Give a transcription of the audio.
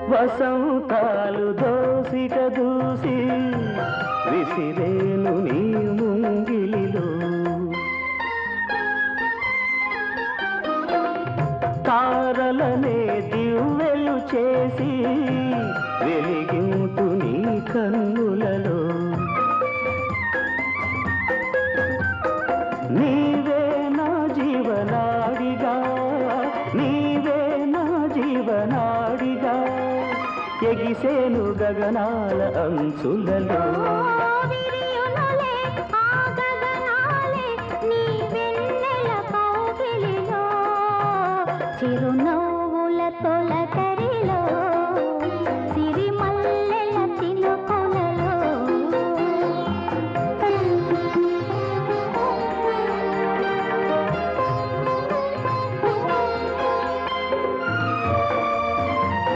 వసంతాలు దోసిక దూసి విసిరేను నీ ముంగిలిలో తారలనే దివ్వెలు చేసి వెలిగింటు నీ కన్నులలో నీవే నా జీవనాడిగా నీవే నా జీవనాడిగా ఎగిసేను గగనాల అంచులలో